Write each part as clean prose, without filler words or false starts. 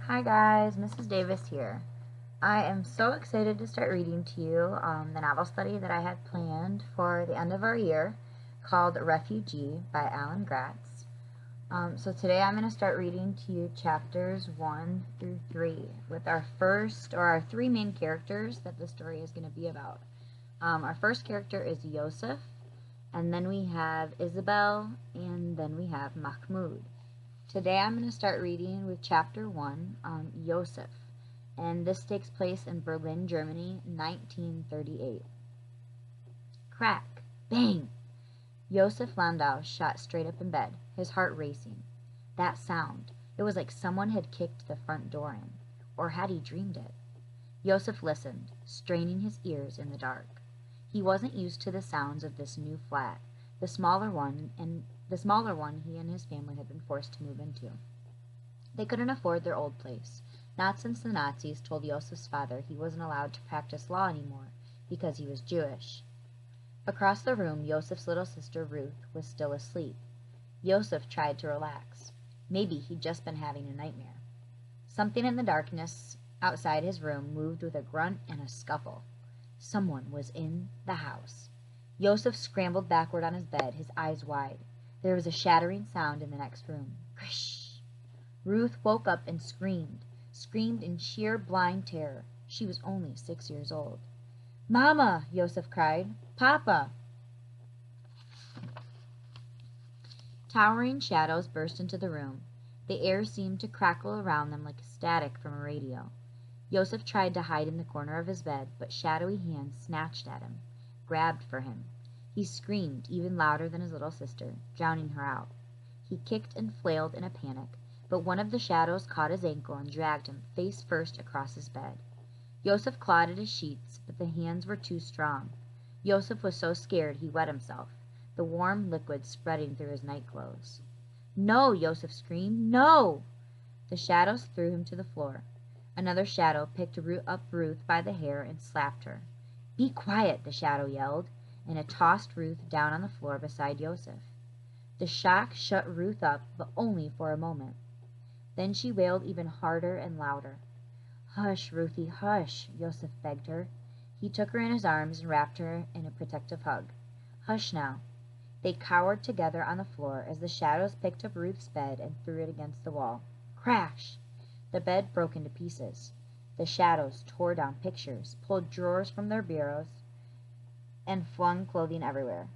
Hi guys, Mrs. Davis here. I am so excited to start reading to you the novel study that I had planned for the end of our year called Refugee by Alan Gratz. So today I'm going to start reading to you chapters 1 through 3 with our three main characters that the story is going to be about. Our first character is Yosef, and then we have Isabel, and then we have Mahmoud. Today I'm going to start reading with chapter 1 on Yosef, and this takes place in Berlin, Germany, 1938. Crack! Bang! Yosef Landau shot straight up in bed, his heart racing. That sound, it was like someone had kicked the front door in, or had he dreamed it? Yosef listened, straining his ears in the dark. He wasn't used to the sounds of this new flat, the smaller one he and his family had been forced to move into. They couldn't afford their old place, not since the Nazis told Yosef's father he wasn't allowed to practice law anymore because he was Jewish. Across the room, Yosef's little sister Ruth was still asleep. Yosef tried to relax. Maybe he'd just been having a nightmare. Something in the darkness outside his room moved with a grunt and a scuffle. Someone was in the house. Yosef scrambled backward on his bed, his eyes wide. There was a shattering sound in the next room. Krish! Ruth woke up and screamed in sheer blind terror. She was only 6 years old. "Mama!" Yosef cried. "Papa!" Towering shadows burst into the room. The air seemed to crackle around them like static from a radio. Yosef tried to hide in the corner of his bed, but shadowy hands snatched at him, grabbed for him. He screamed even louder than his little sister, drowning her out. He kicked and flailed in a panic, but one of the shadows caught his ankle and dragged him face first across his bed. Yosef clawed at his sheets, but the hands were too strong. Yosef was so scared he wet himself, the warm liquid spreading through his nightclothes. "No!" Yosef screamed. "No!" The shadows threw him to the floor. Another shadow picked up Ruth by the hair and slapped her. "Be quiet!" the shadow yelled, and it tossed Ruth down on the floor beside Yosef. The shock shut Ruth up, but only for a moment. Then she wailed even harder and louder. "Hush, Ruthie, hush!" Yosef begged her. He took her in his arms and wrapped her in a protective hug. "Hush now." They cowered together on the floor as the shadows picked up Ruth's bed and threw it against the wall. Crash! The bed broke into pieces. The shadows tore down pictures, pulled drawers from their bureaus, and flung clothing everywhere.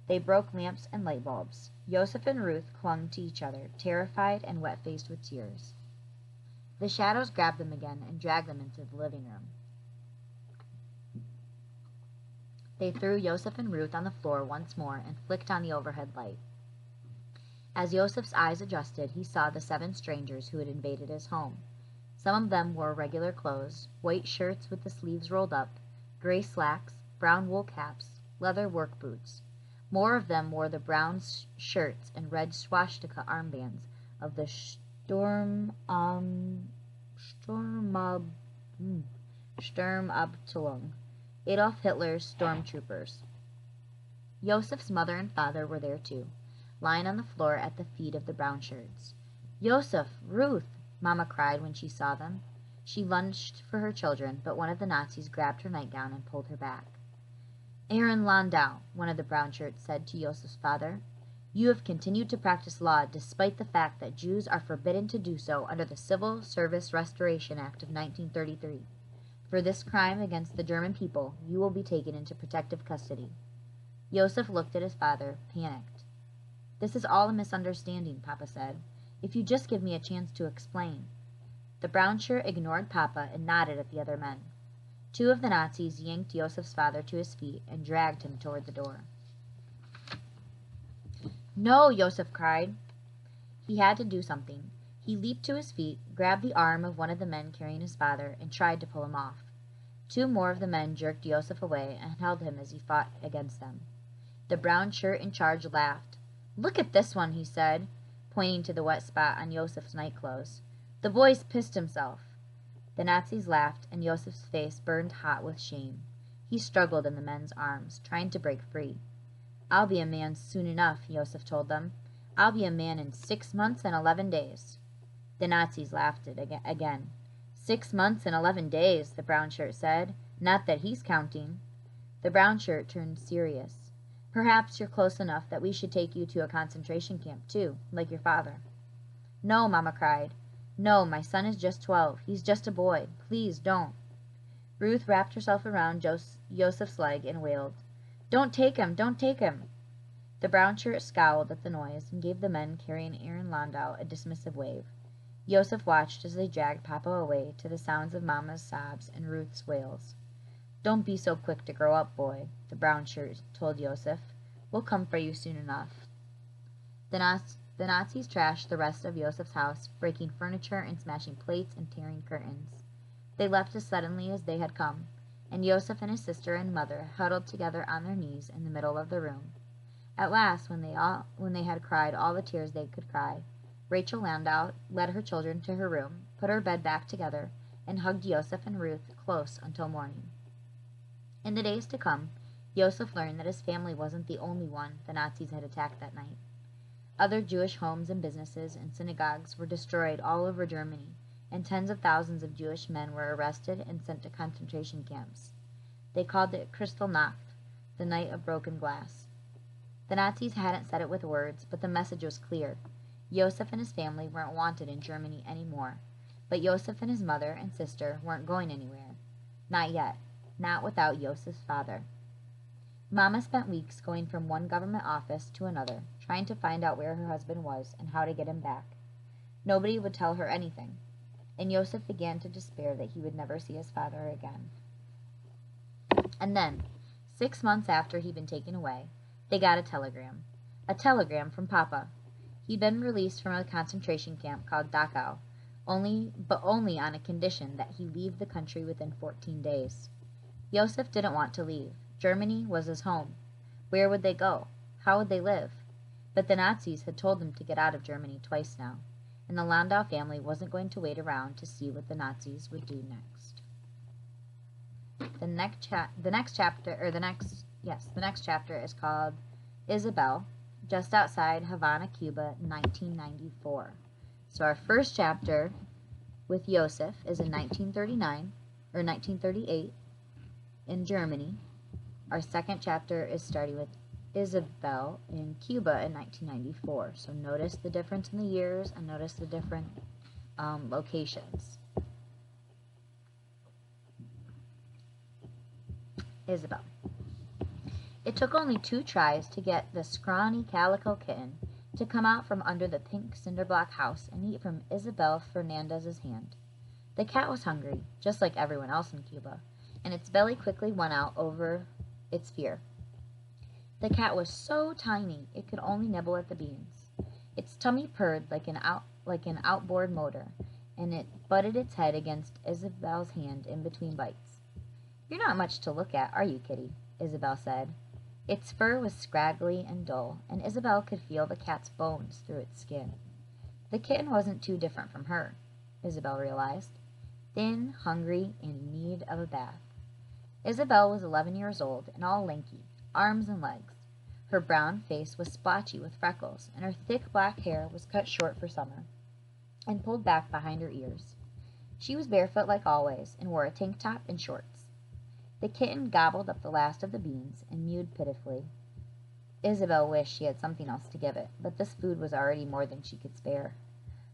They broke lamps and light bulbs. Yosef and Ruth clung to each other, terrified and wet-faced with tears. The shadows grabbed them again and dragged them into the living room. They threw Yosef and Ruth on the floor once more and flicked on the overhead light. As Yosef's eyes adjusted, he saw the 7 strangers who had invaded his home. Some of them wore regular clothes, white shirts with the sleeves rolled up, gray slacks, brown wool caps, leather work boots. More of them wore the brown shirts and red swastika armbands of the Sturmabteilung, Adolf Hitler's stormtroopers. Yosef's mother and father were there too, lying on the floor at the feet of the brown shirts. "Yosef! Ruth!" Mama cried when she saw them. She lunged for her children, but one of the Nazis grabbed her nightgown and pulled her back. "Aaron Landau," one of the brown shirts said to Yosef's father, "you have continued to practice law despite the fact that Jews are forbidden to do so under the Civil Service Restoration Act of 1933. For this crime against the German people, you will be taken into protective custody." Yosef looked at his father, panicked. "This is all a misunderstanding," Papa said. "If you just give me a chance to explain." The brown shirt ignored Papa and nodded at the other men. 2 of the Nazis yanked Yosef's father to his feet and dragged him toward the door. "No!" Yosef cried. He had to do something. He leaped to his feet, grabbed the arm of one of the men carrying his father, and tried to pull him off. 2 more of the men jerked Yosef away and held him as he fought against them. The brown shirt in charge laughed. "Look at this one," he said, pointing to the wet spot on Yosef's nightclothes. "The boy's pissed himself." The Nazis laughed, and Yosef's face burned hot with shame. He struggled in the men's arms, trying to break free. "I'll be a man soon enough," Yosef told them. "I'll be a man in 6 months and 11 days." The Nazis laughed again. 6 months and 11 days, the brown shirt said. Not that he's counting. The brown shirt turned serious. Perhaps you're close enough that we should take you to a concentration camp, too, like your father. No, Mama cried. No, my son is just 12. He's just a boy. Please don't. Ruth wrapped herself around Joseph's leg and wailed, Don't take him! Don't take him! The brown shirt scowled at the noise and gave the men carrying Aaron Landau a dismissive wave. Joseph watched as they dragged Papa away to the sounds of Mama's sobs and Ruth's wails. Don't be so quick to grow up, boy, the brown shirt told Joseph. We'll come for you soon enough. The Nazis trashed the rest of Joseph's house, breaking furniture and smashing plates and tearing curtains. They left as suddenly as they had come, and Joseph and his sister and mother huddled together on their knees in the middle of the room. At last, when they had cried all the tears they could cry, Rachel Landau led her children to her room, put her bed back together, and hugged Joseph and Ruth close until morning. In the days to come, Joseph learned that his family wasn't the only one the Nazis had attacked that night. Other Jewish homes and businesses and synagogues were destroyed all over Germany, and tens of thousands of Jewish men were arrested and sent to concentration camps. They called it Kristallnacht, the night of broken glass. The Nazis hadn't said it with words, but the message was clear. Joseph and his family weren't wanted in Germany anymore, but Joseph and his mother and sister weren't going anywhere. Not yet. Not without Joseph's father. Mama spent weeks going from one government office to another, trying to find out where her husband was and how to get him back. Nobody would tell her anything, and Joseph began to despair that he would never see his father again. And then, 6 months after he'd been taken away, they got a telegram. A telegram from Papa. He'd been released from a concentration camp called Dachau, only on a condition that he leave the country within 14 days. Joseph didn't want to leave. Germany was his home. Where would they go? How would they live? But the Nazis had told them to get out of Germany twice now, and the Landau family wasn't going to wait around to see what the Nazis would do next. The next chapter is called Isabel, just outside Havana, Cuba, 1994. So our first chapter with Joseph is in 1938 in Germany. Our second chapter is starting with Isabel in Cuba in 1994. So notice the difference in the years and notice the different locations. Isabel. It took only 2 tries to get the scrawny calico kitten to come out from under the pink cinderblock house and eat from Isabel Fernandez's hand. The cat was hungry, just like everyone else in Cuba, and its belly quickly won out over its fear. The cat was so tiny it could only nibble at the beans. Its tummy purred like an outboard motor, and it butted its head against Isabel's hand in between bites. "You're not much to look at, are you, kitty?" Isabel said. Its fur was scraggly and dull, and Isabel could feel the cat's bones through its skin. The kitten wasn't too different from her, Isabel realized. Thin, hungry, and in need of a bath. Isabel was 11 years old and all lanky, arms and legs. Her brown face was splotchy with freckles, and her thick black hair was cut short for summer and pulled back behind her ears. She was barefoot like always and wore a tank top and shorts. The kitten gobbled up the last of the beans and mewed pitifully. Isabel wished she had something else to give it, but this food was already more than she could spare.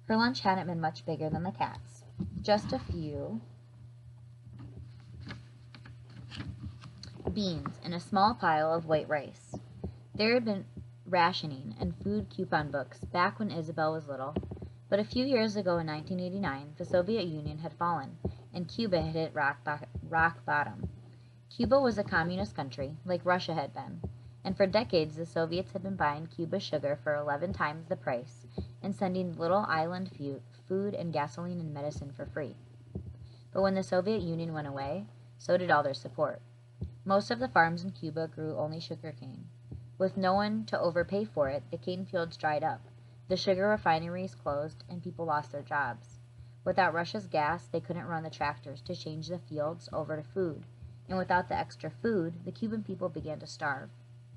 Her lunch hadn't been much bigger than the cat's. Just a few beans and a small pile of white rice. There had been rationing and food coupon books back when Isabel was little, but a few years ago in 1989, the Soviet Union had fallen, and Cuba had hit rock bottom. Cuba was a communist country, like Russia had been, and for decades the Soviets had been buying Cuba's sugar for 11 times the price and sending little island food and gasoline and medicine for free. But when the Soviet Union went away, so did all their support. Most of the farms in Cuba grew only sugarcane. With no one to overpay for it, the cane fields dried up, the sugar refineries closed, and people lost their jobs. Without Russia's gas, they couldn't run the tractors to change the fields over to food, and without the extra food, the Cuban people began to starve.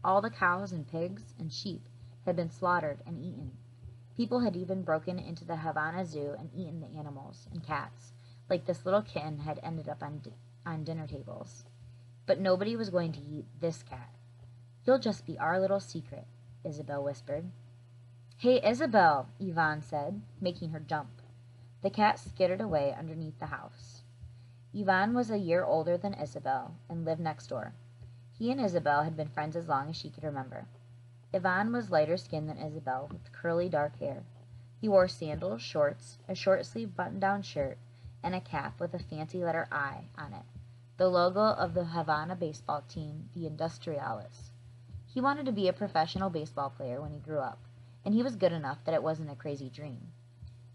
All the cows and pigs and sheep had been slaughtered and eaten. People had even broken into the Havana Zoo and eaten the animals and cats, like this little kitten had ended up on dinner tables. But nobody was going to eat this cat. You'll just be our little secret, Isabel whispered. Hey, Isabel, Yvonne said, making her jump. The cat skittered away underneath the house. Yvonne was a year older than Isabel and lived next door. He and Isabel had been friends as long as she could remember. Yvonne was lighter skinned than Isabel, with curly dark hair. He wore sandals, shorts, a short-sleeved button-down shirt, and a cap with a fancy letter I on it, the logo of the Havana baseball team, the Industriales. He wanted to be a professional baseball player when he grew up, and he was good enough that it wasn't a crazy dream.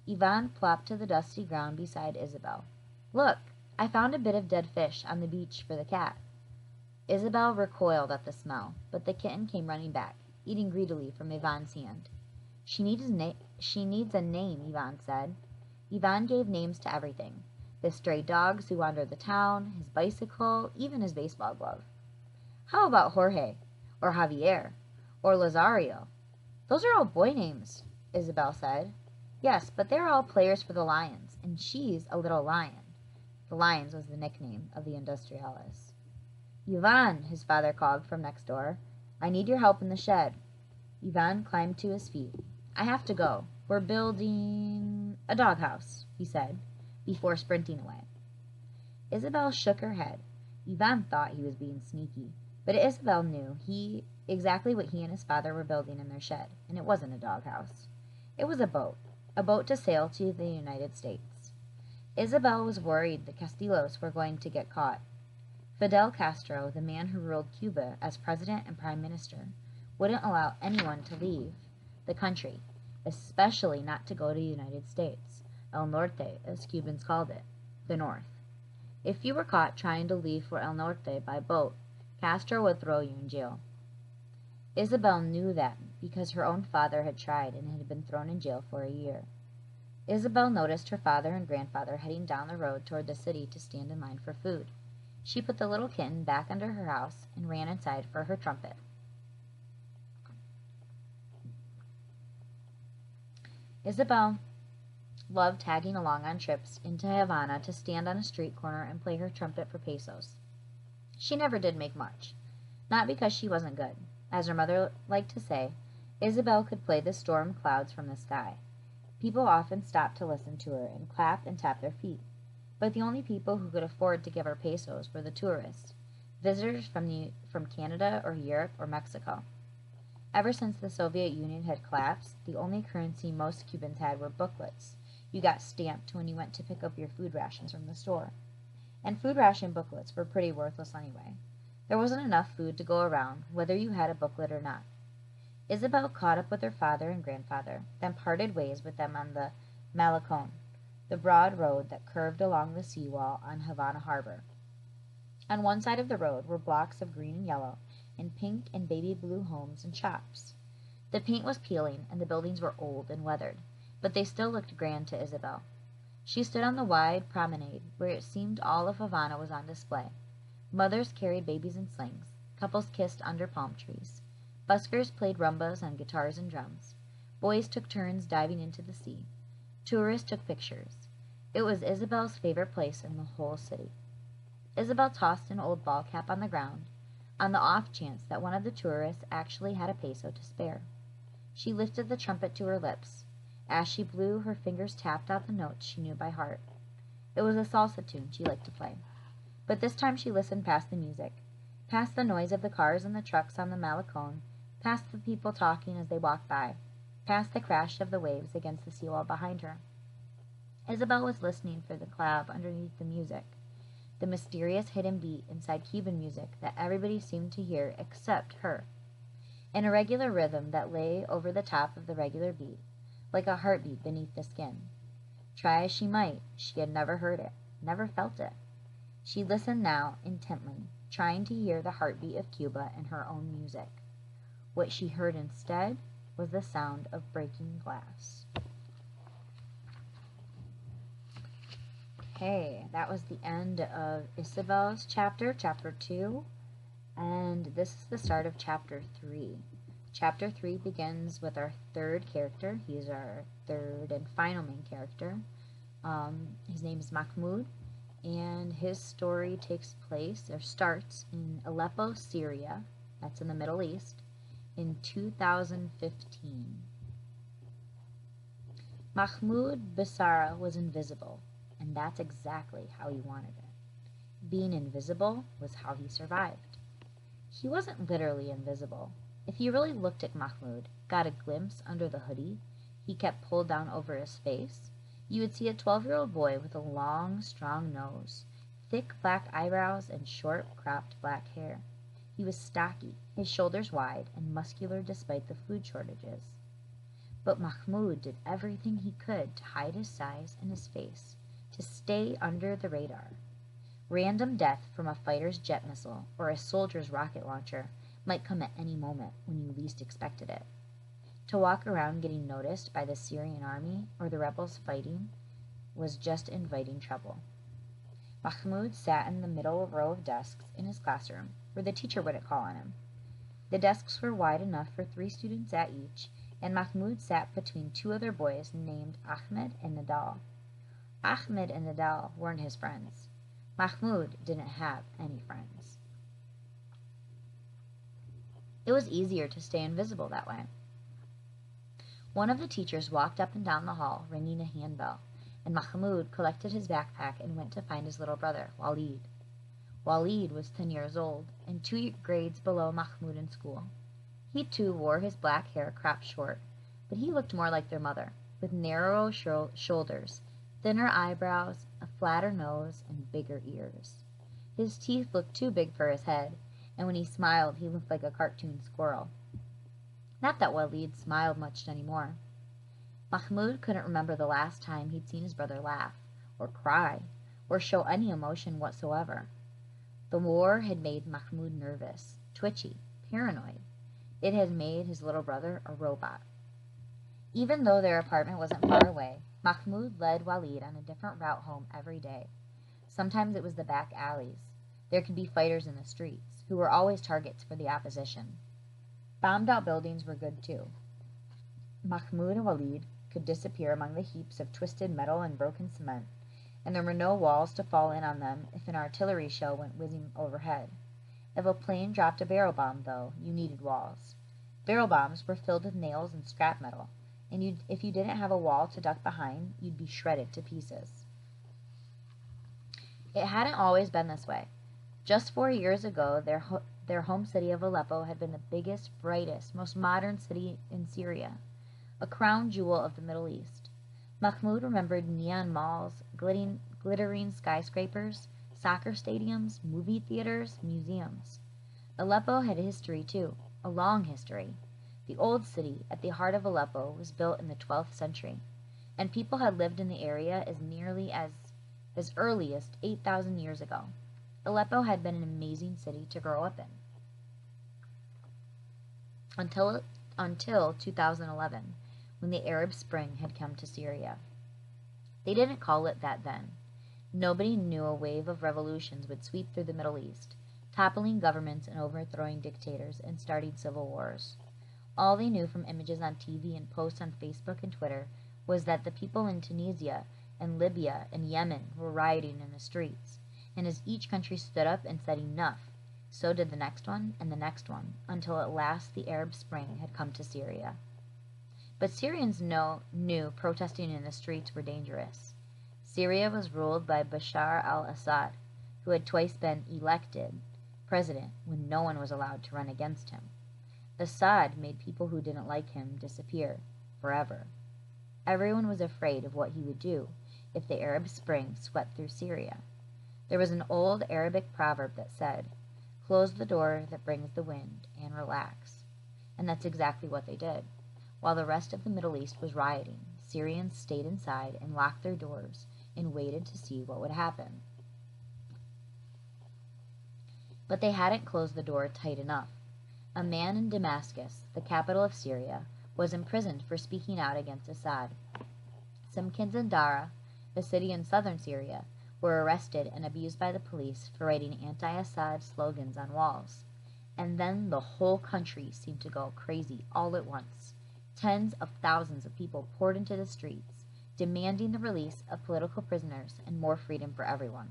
Yvonne plopped to the dusty ground beside Isabel. Look, I found a bit of dead fish on the beach for the cat. Isabel recoiled at the smell, but the kitten came running back, eating greedily from Yvonne's hand. She needs a name, Yvonne said. Yvonne gave names to everything. The stray dogs who wandered the town, his bicycle, even his baseball glove. How about Jorge? Or Javier? Or Lazario? Those are all boy names, Isabel said. Yes, but they're all players for the Lions, and she's a little lion. The Lions was the nickname of the Industriales. Yvonne, his father called from next door. I need your help in the shed. Yvonne climbed to his feet. I have to go. We're building a doghouse, he said, before sprinting away. Isabel shook her head. Yvonne thought he was being sneaky, but Isabel knew exactly what he and his father were building in their shed, and it wasn't a doghouse. It was a boat to sail to the United States. Isabel was worried the Castillos were going to get caught. Fidel Castro, the man who ruled Cuba as president and prime minister, wouldn't allow anyone to leave the country, especially not to go to the United States, El Norte, as Cubans called it, the North. If you were caught trying to leave for El Norte by boat, Castro would throw you in jail. Isabel knew that because her own father had tried and had been thrown in jail for a year. Isabel noticed her father and grandfather heading down the road toward the city to stand in line for food. She put the little kitten back under her house and ran inside for her trumpet. Isabel loved tagging along on trips into Havana to stand on a street corner and play her trumpet for pesos. She never did make much, not because she wasn't good. As her mother liked to say, Isabel could play the storm clouds from the sky. People often stopped to listen to her and clap and tap their feet. But the only people who could afford to give her pesos were the tourists, visitors from Canada or Europe or Mexico. Ever since the Soviet Union had collapsed, the only currency most Cubans had were booklets. You got stamped when you went to pick up your food rations from the store. And food ration booklets were pretty worthless anyway. There wasn't enough food to go around, whether you had a booklet or not. Isabel caught up with her father and grandfather, then parted ways with them on the Malecon, the broad road that curved along the seawall on Havana Harbor. On one side of the road were blocks of green and yellow, and pink and baby blue homes and shops. The paint was peeling, and the buildings were old and weathered, but they still looked grand to Isabel. She stood on the wide promenade, where it seemed all of Havana was on display. Mothers carried babies in slings, couples kissed under palm trees. Buskers played rumbas on guitars and drums. Boys took turns diving into the sea. Tourists took pictures. It was Isabel's favorite place in the whole city. Isabel tossed an old ball cap on the ground, on the off chance that one of the tourists actually had a peso to spare. She lifted the trumpet to her lips. As she blew, her fingers tapped out the notes she knew by heart. It was a salsa tune she liked to play. But this time she listened past the music, past the noise of the cars and the trucks on the Malecon, past the people talking as they walked by, past the crash of the waves against the seawall behind her. Isabel was listening for the clav underneath the music, the mysterious hidden beat inside Cuban music that everybody seemed to hear except her, an irregular rhythm that lay over the top of the regular beat, like a heartbeat beneath the skin. Try as she might, she had never heard it, never felt it. She listened now intently, trying to hear the heartbeat of Cuba in her own music. What she heard instead was the sound of breaking glass. Okay, that was the end of Isabel's chapter, chapter 2, and this is the start of chapter 3. Chapter 3 begins with our third character. He's our third and final main character. His name is Mahmoud, and his story takes place or starts in Aleppo, Syria. That's in the Middle East, in 2015. Mahmoud Basara was invisible, and that's exactly how he wanted it. Being invisible was how he survived. He wasn't literally invisible. If you really looked at Mahmoud, got a glimpse under the hoodie he kept pulled down over his face, you would see a 12-year-old boy with a long, strong nose, thick black eyebrows, and short, cropped black hair. He was stocky, his shoulders wide, and muscular despite the food shortages. But Mahmoud did everything he could to hide his size and his face, to stay under the radar. Random death from a fighter's jet missile or a soldier's rocket launcher might come at any moment when you least expected it. To walk around getting noticed by the Syrian army or the rebels fighting was just inviting trouble. Mahmoud sat in the middle row of desks in his classroom, where the teacher wouldn't call on him. The desks were wide enough for 3 students at each, and Mahmoud sat between 2 other boys named Ahmed and Nadal. Ahmed and Nadal weren't his friends. Mahmoud didn't have any friends. It was easier to stay invisible that way. One of the teachers walked up and down the hall, ringing a handbell, and Mahmoud collected his backpack and went to find his little brother, Walid. Walid was 10 years old and 2 grades below Mahmoud in school. He too wore his black hair cropped short, but he looked more like their mother, with narrow shoulders, thinner eyebrows, a flatter nose, and bigger ears. His teeth looked too big for his head, and when he smiled, he looked like a cartoon squirrel. Not that Walid smiled much anymore. Mahmoud couldn't remember the last time he'd seen his brother laugh, or cry, or show any emotion whatsoever. The war had made Mahmoud nervous, twitchy, paranoid. It had made his little brother a robot. Even though their apartment wasn't far away, Mahmoud led Walid on a different route home every day. Sometimes it was the back alleys. There could be fighters in the streets, who were always targets for the opposition. Bombed-out buildings were good too. Mahmoud and Walid could disappear among the heaps of twisted metal and broken cement, and there were no walls to fall in on them if an artillery shell went whizzing overhead. If a plane dropped a barrel bomb, though, you needed walls. Barrel bombs were filled with nails and scrap metal, and if you didn't have a wall to duck behind, you'd be shredded to pieces. It hadn't always been this way. Just 4 years ago, their home city of Aleppo had been the biggest, brightest, most modern city in Syria, a crown jewel of the Middle East. Mahmoud remembered neon malls, glittering skyscrapers, soccer stadiums, movie theaters, museums. Aleppo had history too, a long history. The old city at the heart of Aleppo was built in the 12th century, and people had lived in the area as early as 8,000 years ago. Aleppo had been an amazing city to grow up in. Until 2011, when the Arab Spring had come to Syria. They didn't call it that then. Nobody knew a wave of revolutions would sweep through the Middle East, toppling governments and overthrowing dictators and starting civil wars. All they knew from images on TV and posts on Facebook and Twitter was that the people in Tunisia and Libya and Yemen were rioting in the streets, and as each country stood up and said enough, so did the next one and the next one, until at last the Arab Spring had come to Syria. But Syrians knew protesting in the streets were dangerous. Syria was ruled by Bashar al-Assad, who had twice been elected president when no one was allowed to run against him. Assad made people who didn't like him disappear forever. Everyone was afraid of what he would do if the Arab Spring swept through Syria. There was an old Arabic proverb that said, "Close the door that brings the wind and relax." And that's exactly what they did. While the rest of the Middle East was rioting, Syrians stayed inside and locked their doors and waited to see what would happen. But they hadn't closed the door tight enough. A man in Damascus, the capital of Syria, was imprisoned for speaking out against Assad. Some kids in Dara, a city in southern Syria, were arrested and abused by the police for writing anti-Assad slogans on walls. And then the whole country seemed to go crazy all at once. Tens of thousands of people poured into the streets, demanding the release of political prisoners and more freedom for everyone.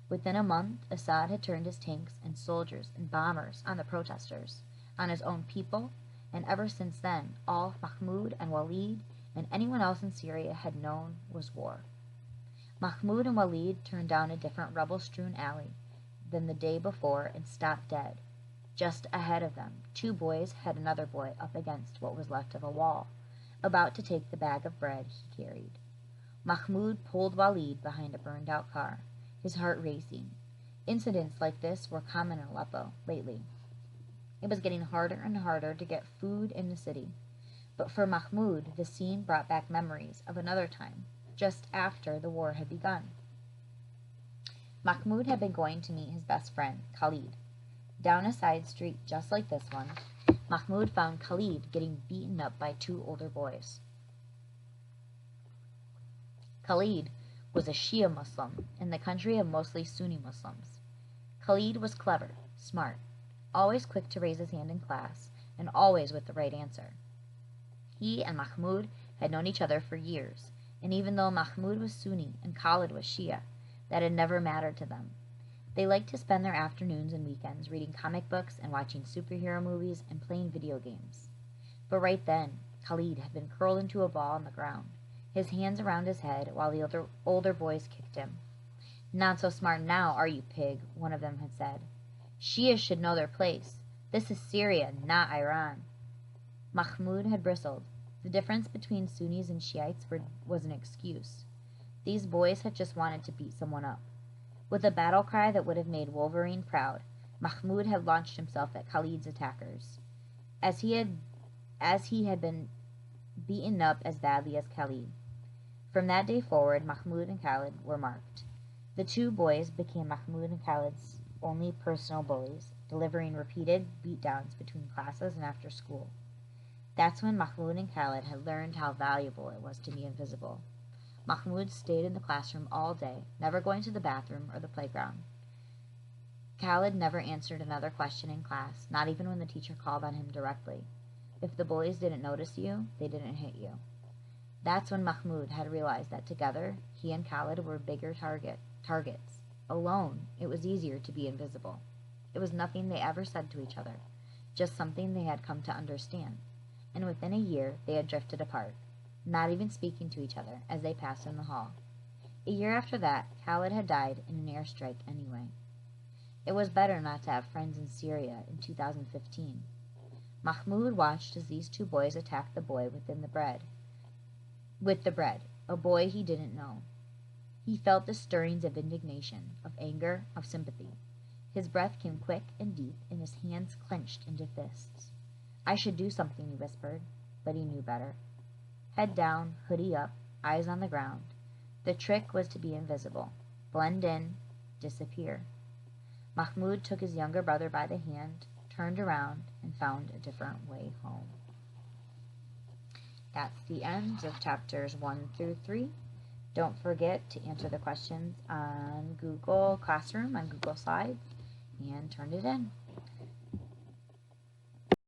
Within a month, Assad had turned his tanks and soldiers and bombers on the protesters, on his own people, and ever since then, all Mahmoud and Walid and anyone else in Syria had known was war. Mahmoud and Walid turned down a different rubble-strewn alley than the day before and stopped dead. Just ahead of them, two boys had another boy up against what was left of a wall, about to take the bag of bread he carried. Mahmoud pulled Walid behind a burned-out car, his heart racing. Incidents like this were common in Aleppo lately. It was getting harder and harder to get food in the city. But for Mahmoud, the scene brought back memories of another time, just after the war had begun. Mahmoud had been going to meet his best friend, Khalid. Down a side street just like this one, Mahmoud found Khalid getting beaten up by two older boys. Khalid was a Shia Muslim in the country of mostly Sunni Muslims. Khalid was clever, smart, always quick to raise his hand in class, and always with the right answer. He and Mahmoud had known each other for years, and even though Mahmoud was Sunni and Khalid was Shia, that had never mattered to them. They liked to spend their afternoons and weekends reading comic books and watching superhero movies and playing video games. But right then, Khalid had been curled into a ball on the ground, his hands around his head while the older boys kicked him. "Not so smart now, are you, pig?" one of them had said. "Shias should know their place. This is Syria, not Iran." Mahmoud had bristled. The difference between Sunnis and Shiites was an excuse. These boys had just wanted to beat someone up. With a battle cry that would have made Wolverine proud, Mahmoud had launched himself at Khalid's attackers. As he had been beaten up as badly as Khalid. From that day forward, Mahmoud and Khalid were marked. The two boys became Mahmoud and Khalid's only personal bullies, delivering repeated beatdowns between classes and after school. That's when Mahmoud and Khalid had learned how valuable it was to be invisible. Mahmoud stayed in the classroom all day, never going to the bathroom or the playground. Khalid never answered another question in class, not even when the teacher called on him directly. If the bullies didn't notice you, they didn't hit you. That's when Mahmoud had realized that together, he and Khalid were bigger targets. Alone, it was easier to be invisible. It was nothing they ever said to each other, just something they had come to understand. And within a year, they had drifted apart, not even speaking to each other as they passed in the hall. A year after that, Khalid had died in an airstrike anyway. It was better not to have friends in Syria in 2015. Mahmoud watched as these two boys attacked the boy with the bread, a boy he didn't know. He felt the stirrings of indignation, of anger, of sympathy. His breath came quick and deep, and his hands clenched into fists. "I should do something," he whispered, but he knew better. Head down, hoodie up, eyes on the ground. The trick was to be invisible, blend in, disappear. Mahmoud took his younger brother by the hand, turned around, and found a different way home. That's the end of chapters 1 through 3. Don't forget to answer the questions on Google Classroom, on Google Slides, and turn it in.